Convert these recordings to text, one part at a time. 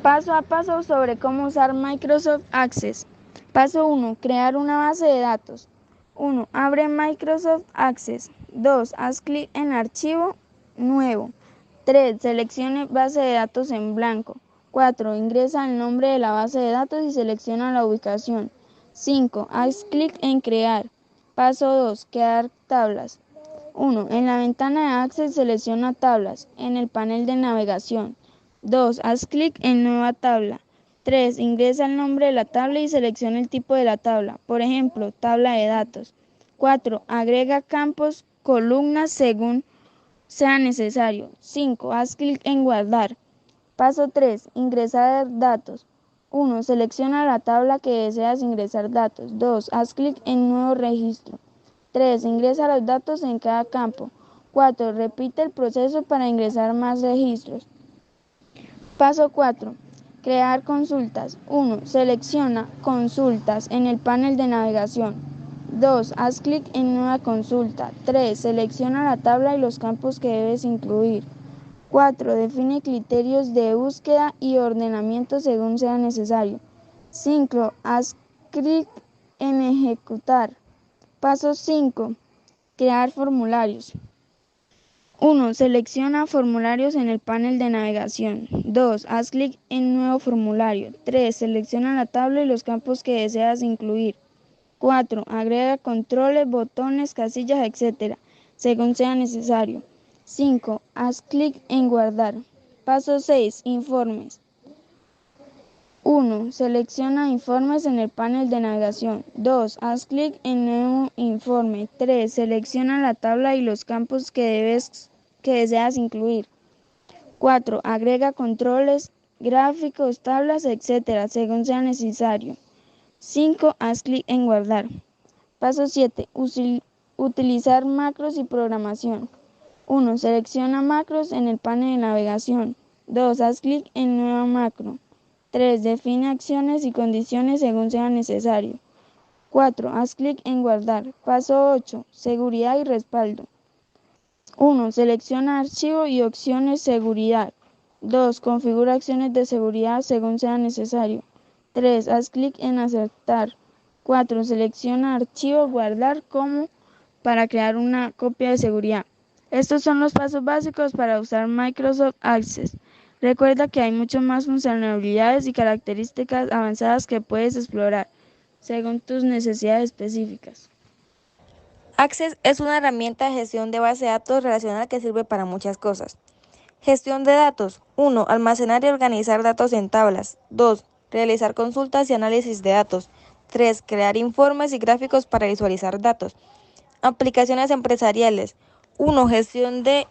Paso a paso sobre cómo usar Microsoft Access. Paso 1. Crear una base de datos. 1. Abre Microsoft Access. 2. Haz clic en Archivo, Nuevo. 3. Seleccione base de datos en blanco. 4. Ingresa el nombre de la base de datos y selecciona la ubicación. 5. Haz clic en Crear. Paso 2. Crear tablas. 1. En la ventana de Access selecciona Tablas en el panel de navegación. 2. Haz clic en Nueva tabla. 3. Ingresa el nombre de la tabla y selecciona el tipo de la tabla, por ejemplo, tabla de datos. 4. Agrega campos, columnas según sea necesario. 5. Haz clic en Guardar. Paso 3. Ingresar datos. 1. Selecciona la tabla que deseas ingresar datos. 2. Haz clic en Nuevo registro. 3. Ingresa los datos en cada campo. 4. Repite el proceso para ingresar más registros. Paso 4. Crear consultas. 1. Selecciona Consultas en el panel de navegación. 2. Haz clic en Nueva consulta. 3. Selecciona la tabla y los campos que debes incluir. 4. Define criterios de búsqueda y ordenamiento según sea necesario. 5. Haz clic en Ejecutar. Paso 5. Crear formularios. 1. Selecciona formularios en el panel de navegación. 2. Haz clic en Nuevo formulario. 3. Selecciona la tabla y los campos que deseas incluir. 4. Agrega controles, botones, casillas, etc., según sea necesario. 5. Haz clic en Guardar. Paso 6. Informes. 1. Selecciona Informes en el panel de navegación. 2. Haz clic en Nuevo informe. 3. Selecciona la tabla y los campos que deseas incluir. 4. Agrega controles, gráficos, tablas, etc., según sea necesario. 5. Haz clic en Guardar. Paso 7. Utilizar macros y programación. 1. Selecciona macros en el panel de navegación. 2. Haz clic en Nueva macro. 3. Define acciones y condiciones según sea necesario. 4. Haz clic en Guardar. Paso 8. Seguridad y respaldo. 1. Selecciona archivo y opciones seguridad. 2. Configura acciones de seguridad según sea necesario. 3. Haz clic en Aceptar. 4. Selecciona archivo guardar como para crear una copia de seguridad. Estos son los pasos básicos para usar Microsoft Access. Recuerda que hay mucho más funcionalidades y características avanzadas que puedes explorar, según tus necesidades específicas. Access es una herramienta de gestión de base de datos relacional que sirve para muchas cosas. Gestión de datos. 1. Almacenar y organizar datos en tablas. 2. Realizar consultas y análisis de datos. 3. Crear informes y gráficos para visualizar datos. Aplicaciones empresariales. 1. Gestión de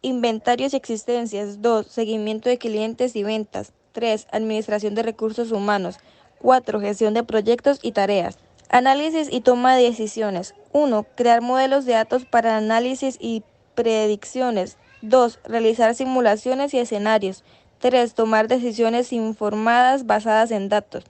inventarios y existencias. 2. Seguimiento de clientes y ventas. 3. Administración de recursos humanos. 4. Gestión de proyectos y tareas. Análisis y toma de decisiones. 1. Crear modelos de datos para análisis y predicciones. 2. Realizar simulaciones y escenarios. 3. Tomar decisiones informadas basadas en datos.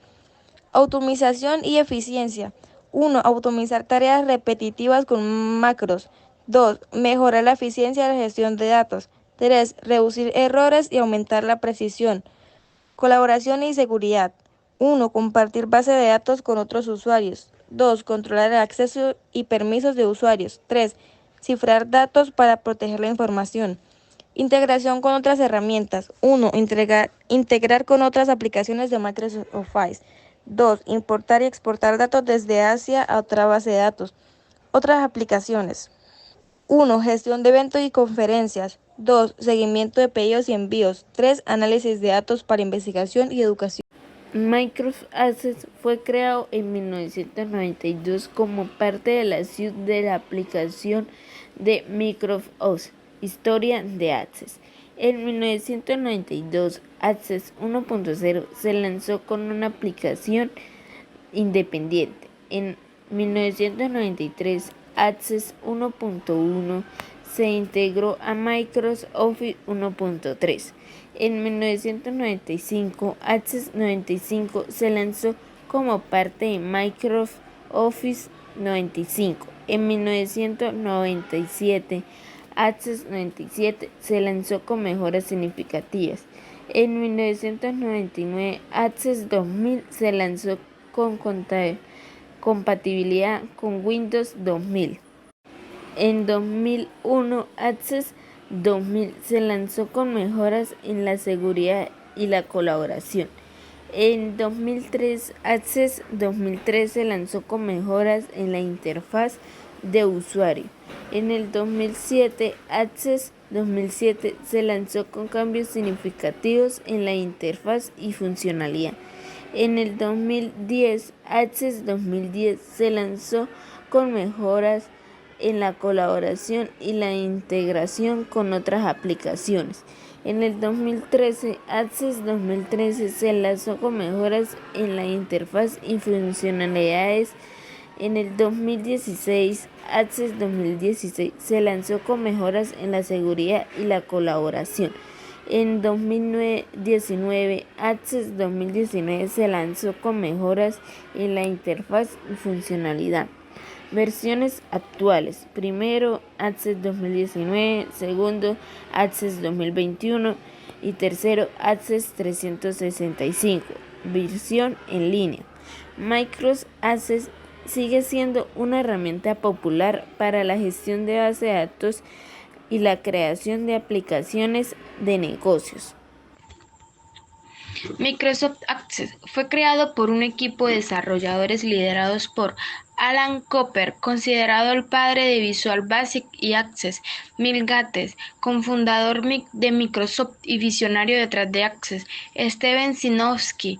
Automatización y eficiencia. 1. Automatizar tareas repetitivas con macros. 2. Mejorar la eficiencia de la gestión de datos. 3. Reducir errores y aumentar la precisión. Colaboración y seguridad. 1. Compartir base de datos con otros usuarios. 2. Controlar el acceso y permisos de usuarios. 3. Cifrar datos para proteger la información. Integración con otras herramientas. 1. Integrar con otras aplicaciones de Microsoft Office. 2. Importar y exportar datos desde Asia a otra base de datos. Otras aplicaciones. 1. Gestión de eventos y conferencias. 2. Seguimiento de pedidos y envíos. 3. Análisis de datos para investigación y educación. Microsoft Access fue creado en 1992 como parte de la suite de la aplicación de Microsoft Historia de Access. En 1992, Access 1.0 se lanzó con una aplicación independiente. En 1993, Access 1.1 se integró a Microsoft Office 1.3. En 1995, Access 95 se lanzó como parte de Microsoft Office 95. En 1997, Access 97 se lanzó con mejoras significativas. En 1999, Access 2000 se lanzó con compatibilidad con Windows 2000. En 2001, Access 2000 se lanzó con mejoras en la seguridad y la colaboración. En 2003, Access 2003 se lanzó con mejoras en la interfaz de usuario. En el 2007, Access 2007 se lanzó con cambios significativos en la interfaz y funcionalidad. En el 2010, Access 2010 se lanzó con mejoras en la colaboración y la integración con otras aplicaciones. En el 2013, Access 2013 se lanzó con mejoras en la interfaz y funcionalidades. En el 2016, Access 2016 se lanzó con mejoras en la seguridad y la colaboración. En 2019, Access 2019 se lanzó con mejoras en la interfaz y funcionalidad. Versiones actuales: primero, Access 2019, segundo, Access 2021 y tercero, Access 365, versión en línea. Microsoft Access sigue siendo una herramienta popular para la gestión de bases de datos y la creación de aplicaciones de negocios. Microsoft Access fue creado por un equipo de desarrolladores liderados por Alan Cooper, considerado el padre de Visual Basic y Access; Bill Gates, cofundador de Microsoft y visionario detrás de Access; Steven Sinofsky,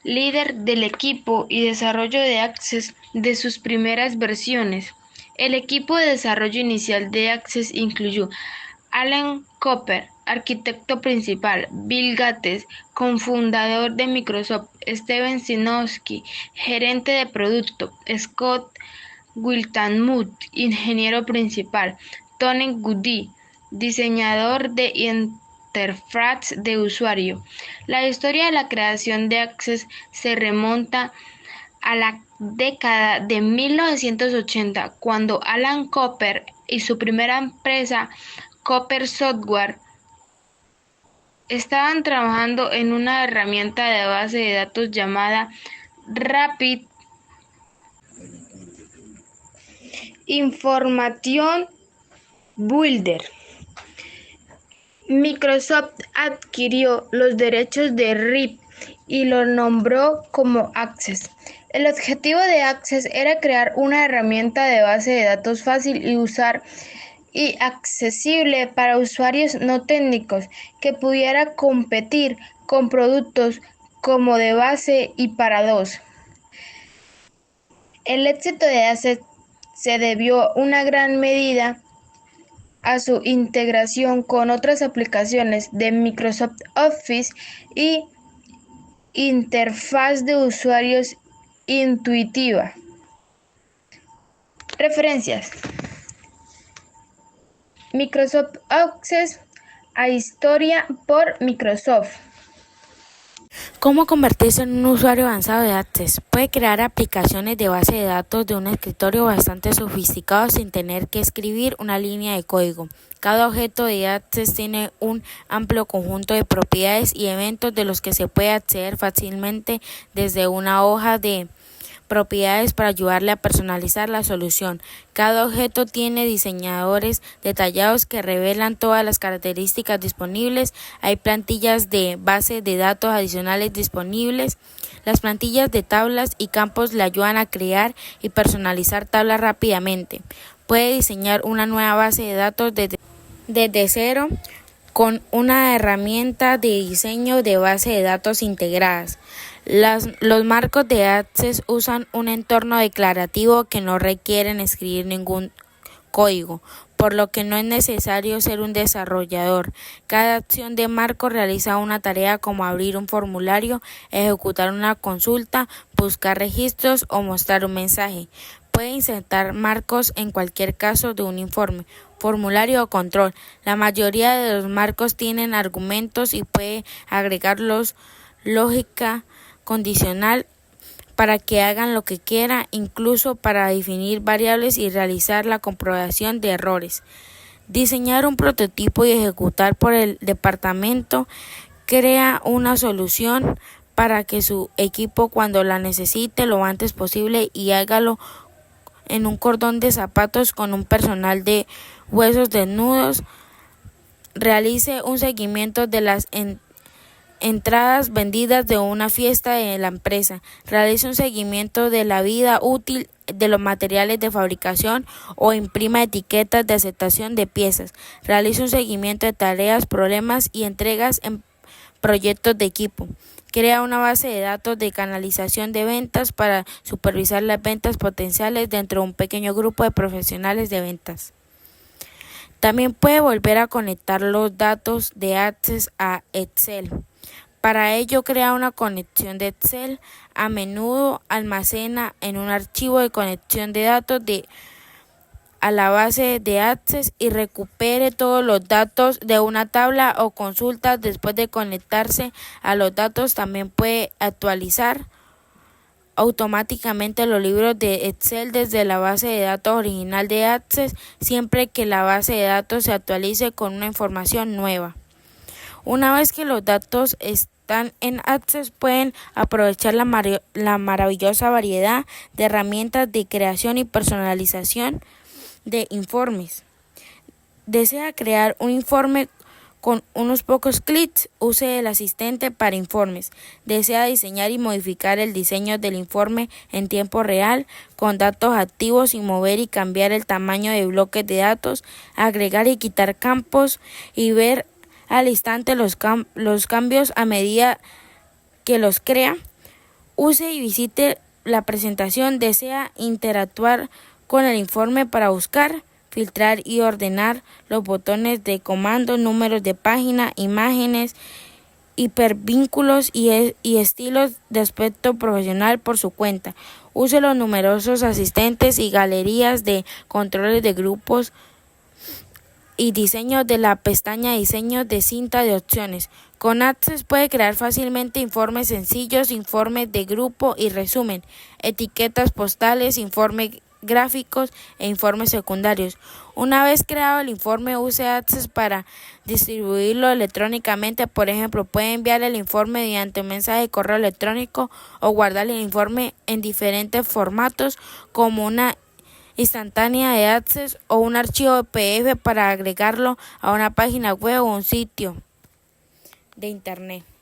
líder del equipo y desarrollo de Access de sus primeras versiones. El equipo de desarrollo inicial de Access incluyó Alan Cooper, arquitecto principal; Bill Gates, cofundador de Microsoft; Steven Sinofsky, gerente de producto; Scott Wiltamuth, ingeniero principal; Tony Goody, diseñador de interfaz de usuario. La historia de la creación de Access se remonta a la década de 1980, cuando Alan Cooper y su primera empresa, Cooper Software, estaban trabajando en una herramienta de base de datos llamada Rapid Information Builder. Microsoft adquirió los derechos de RIP y lo nombró como Access. El objetivo de Access era crear una herramienta de base de datos fácil de usar y accesible para usuarios no técnicos, que pudiera competir con productos como DBase y Para2. El éxito de Access se debió una gran medida a su integración con otras aplicaciones de Microsoft Office y interfaz de usuarios intuitiva. Referencias: Microsoft Access a historia por Microsoft. ¿Cómo convertirse en un usuario avanzado de Access? Puede crear aplicaciones de base de datos de un escritorio bastante sofisticado sin tener que escribir una línea de código. Cada objeto de Access tiene un amplio conjunto de propiedades y eventos de los que se puede acceder fácilmente desde una hoja de propiedades para ayudarle a personalizar la solución. Cada objeto tiene diseñadores detallados que revelan todas las características disponibles. Hay plantillas de base de datos adicionales disponibles. Las plantillas de tablas y campos le ayudan a crear y personalizar tablas rápidamente. Puede diseñar una nueva base de datos desde cero con una herramienta de diseño de base de datos integradas. Los marcos de Access usan un entorno declarativo que no requieren escribir ningún código, por lo que no es necesario ser un desarrollador. Cada acción de marco realiza una tarea, como abrir un formulario, ejecutar una consulta, buscar registros o mostrar un mensaje. Puede insertar marcos en cualquier caso de un informe, formulario o control. La mayoría de los marcos tienen argumentos y puede agregarlos lógica condicional para que hagan lo que quiera, incluso para definir variables y realizar la comprobación de errores. Diseñar un prototipo y ejecutar por el departamento crea una solución para que su equipo cuando la necesite lo antes posible y hágalo en un cordón de zapatos con un personal de huesos desnudos. Realice un seguimiento de las entradas vendidas de una fiesta de la empresa. Realice un seguimiento de la vida útil de los materiales de fabricación o imprima etiquetas de aceptación de piezas. Realice un seguimiento de tareas, problemas y entregas en proyectos de equipo. Crea una base de datos de canalización de ventas para supervisar las ventas potenciales dentro de un pequeño grupo de profesionales de ventas. También puede volver a conectar los datos de Access a Excel. Para ello, crea una conexión de Excel. A menudo almacena en un archivo de conexión de datos a la base de Access y recupere todos los datos de una tabla o consulta después de conectarse a los datos. También puede actualizar automáticamente los libros de Excel desde la base de datos original de Access siempre que la base de datos se actualice con una información nueva. Una vez que los datos están en Access, pueden aprovechar la maravillosa variedad de herramientas de creación y personalización de informes. ¿Desea crear un informe con unos pocos clics? Use el asistente para informes. ¿Desea diseñar y modificar el diseño del informe en tiempo real, con datos activos sin mover y cambiar el tamaño de bloques de datos, agregar y quitar campos y ver al instante los cambios a medida que los crea? Use y visite la presentación. ¿Desea interactuar con el informe para buscar, filtrar y ordenar los botones de comando, números de página, imágenes, hipervínculos y estilos de aspecto profesional por su cuenta? Use los numerosos asistentes y galerías de controles de grupos y diseño de la pestaña Diseño de cinta de opciones. Con Access puede crear fácilmente informes sencillos, informes de grupo y resumen, etiquetas postales, informes gráficos e informes secundarios. Una vez creado el informe, use Access para distribuirlo electrónicamente. Por ejemplo, puede enviar el informe mediante un mensaje de correo electrónico o guardar el informe en diferentes formatos como una instantánea de Access o un archivo PDF para agregarlo a una página web o un sitio de internet.